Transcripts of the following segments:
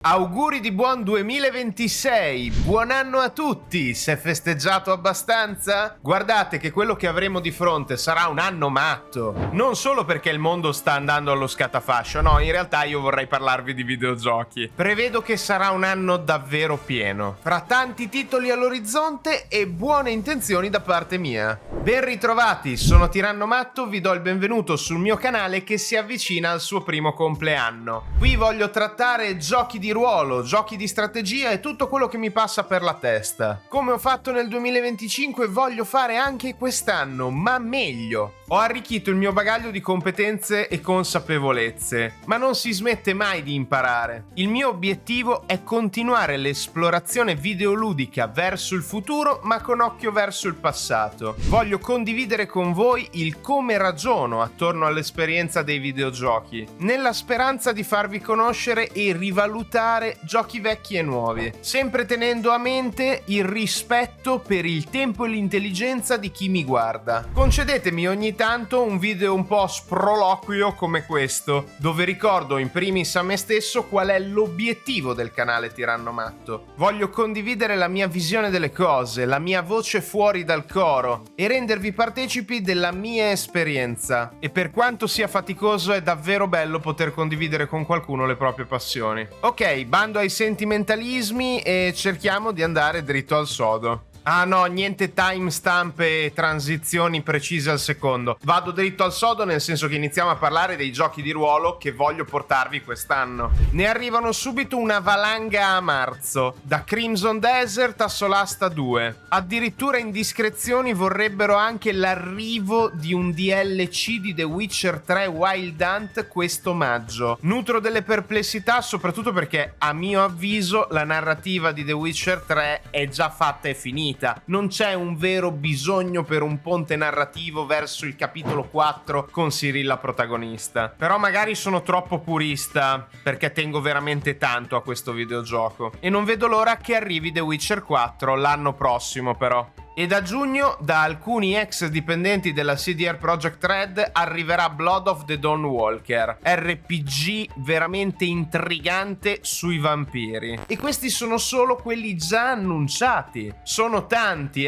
Auguri di buon 2026, buon anno a tutti, si è festeggiato abbastanza? Guardate che quello che avremo di fronte sarà un anno matto, non solo perché il mondo sta andando allo scatafascio, no, in realtà io vorrei parlarvi di videogiochi. Prevedo che sarà un anno davvero pieno, fra tanti titoli all'orizzonte e buone intenzioni da parte mia. Ben ritrovati, sono Tiranno Matto, vi do il benvenuto sul mio canale che si avvicina al suo primo compleanno. Qui voglio trattare giochi di ruolo, giochi di strategia e tutto quello che mi passa per la testa. Come ho fatto nel 2025 voglio fare anche quest'anno, ma meglio. Ho arricchito il mio bagaglio di competenze e consapevolezze, ma non si smette mai di imparare. Il mio obiettivo è continuare l'esplorazione videoludica verso il futuro, ma con occhio verso il passato. Voglio condividere con voi il come ragiono attorno all'esperienza dei videogiochi, nella speranza di farvi conoscere e rivalutare giochi vecchi e nuovi, sempre tenendo a mente il rispetto per il tempo e l'intelligenza di chi mi guarda. Concedetemi ogni tanto un video un po' sproloquio come questo, dove ricordo in primis a me stesso qual è l'obiettivo del canale Tiranno Matto. Voglio condividere la mia visione delle cose, la mia voce fuori dal coro e rendervi partecipi della mia esperienza. E per quanto sia faticoso è davvero bello poter condividere con qualcuno le proprie passioni. Ok, bando ai sentimentalismi e cerchiamo di andare dritto al sodo. Ah no, niente timestamp e transizioni precise al secondo. Vado dritto al sodo, nel senso che iniziamo a parlare dei giochi di ruolo che voglio portarvi quest'anno. Ne arrivano subito una valanga a marzo, da Crimson Desert a Solasta 2. Addirittura indiscrezioni vorrebbero anche l'arrivo di un DLC di The Witcher 3 Wild Hunt questo maggio. Nutro delle perplessità soprattutto perché a mio avviso la narrativa di The Witcher 3 è già fatta e finita. Non c'è un vero bisogno per un ponte narrativo verso il capitolo 4 con Cyrilla protagonista. Però magari sono troppo purista perché tengo veramente tanto a questo videogioco e non vedo l'ora che arrivi The Witcher 4 l'anno prossimo però. E da giugno, da alcuni ex dipendenti della CD Projekt Red, arriverà Blood of the Dawn Walker, RPG veramente intrigante sui vampiri. E questi sono solo quelli già annunciati. Sono tanti,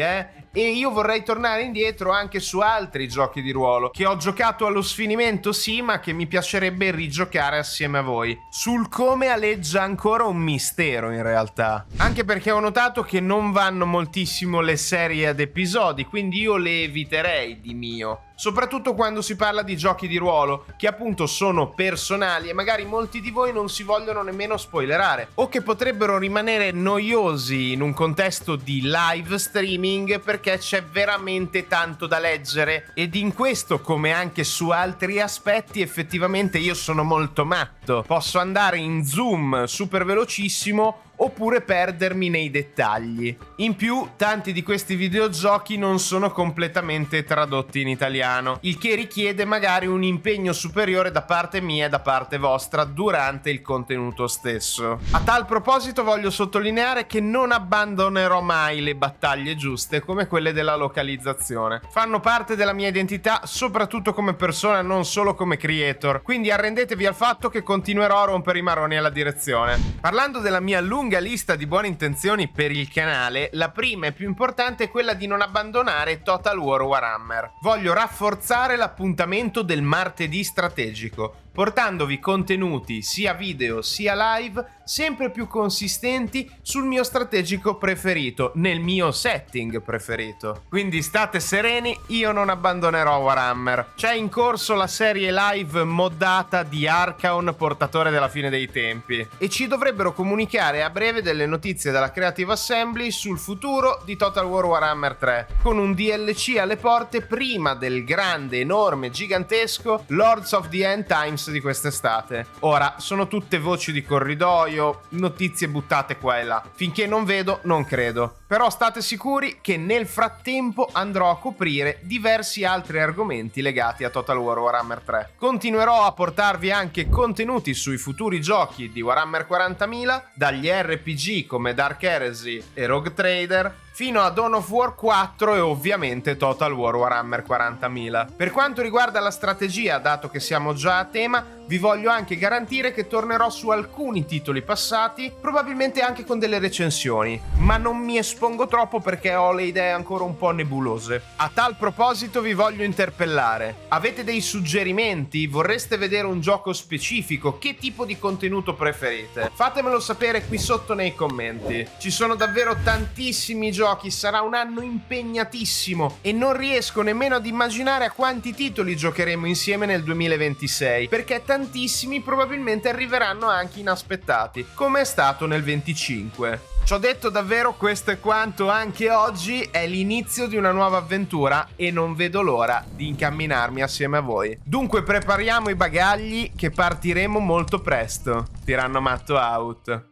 E io vorrei tornare indietro anche su altri giochi di ruolo che ho giocato allo sfinimento, sì, ma che mi piacerebbe rigiocare assieme a voi. Sul come aleggia ancora un mistero in realtà. Anche perché ho notato che non vanno moltissimo le serie ad episodi, quindi io le eviterei di mio. Soprattutto quando si parla di giochi di ruolo, che appunto sono personali e magari molti di voi non si vogliono nemmeno spoilerare, o che potrebbero rimanere noiosi in un contesto di live streaming perché c'è veramente tanto da leggere, ed in questo come anche su altri aspetti effettivamente io sono molto matto. Posso andare in zoom super velocissimo oppure perdermi nei dettagli. In più, tanti di questi videogiochi non sono completamente tradotti in italiano, il che richiede magari un impegno superiore da parte mia e da parte vostra durante il contenuto stesso. A tal proposito voglio sottolineare che non abbandonerò mai le battaglie giuste come quelle della localizzazione. Fanno parte della mia identità soprattutto come persona, non solo come creator, quindi arrendetevi al fatto che continuerò a rompere i maroni alla direzione. Parlando della mia lunga lista di buone intenzioni per il canale, la prima e più importante è quella di non abbandonare Total War Warhammer. Voglio rafforzare l'appuntamento del martedì strategico, portandovi contenuti sia video sia live sempre più consistenti sul mio strategico preferito, nel mio setting preferito. Quindi state sereni, io non abbandonerò Warhammer. C'è in corso la serie live moddata di Archaon, portatore della fine dei tempi, e ci dovrebbero comunicare a breve delle notizie dalla Creative Assembly sul futuro di Total War Warhammer 3, con un DLC alle porte prima del grande, enorme, gigantesco Lords of the End Times di quest'estate. Ora, sono tutte voci di corridoio, notizie buttate qua e là. Finché non vedo, non credo. Però state sicuri che nel frattempo andrò a coprire diversi altri argomenti legati a Total War Warhammer 3. Continuerò a portarvi anche contenuti sui futuri giochi di Warhammer 40.000, dagli RPG come Dark Heresy e Rogue Trader, fino a Dawn of War 4 e ovviamente Total War Warhammer 40.000. Per quanto riguarda la strategia, dato che siamo già a tema, vi voglio anche garantire che tornerò su alcuni titoli passati, probabilmente anche con delle recensioni, ma non mi espongo troppo perché ho le idee ancora un po' nebulose. A tal proposito vi voglio interpellare. Avete dei suggerimenti? Vorreste vedere un gioco specifico? Che tipo di contenuto preferite? Fatemelo sapere qui sotto nei commenti. Ci sono davvero tantissimi giochi, sarà un anno impegnatissimo e non riesco nemmeno ad immaginare a quanti titoli giocheremo insieme nel 2026, perché tantissimi probabilmente arriveranno anche inaspettati, come è stato nel 25. Ci ho detto davvero, questo è quanto anche oggi, è l'inizio di una nuova avventura e non vedo l'ora di incamminarmi assieme a voi. Dunque prepariamo i bagagli che partiremo molto presto. Tirannomatto out.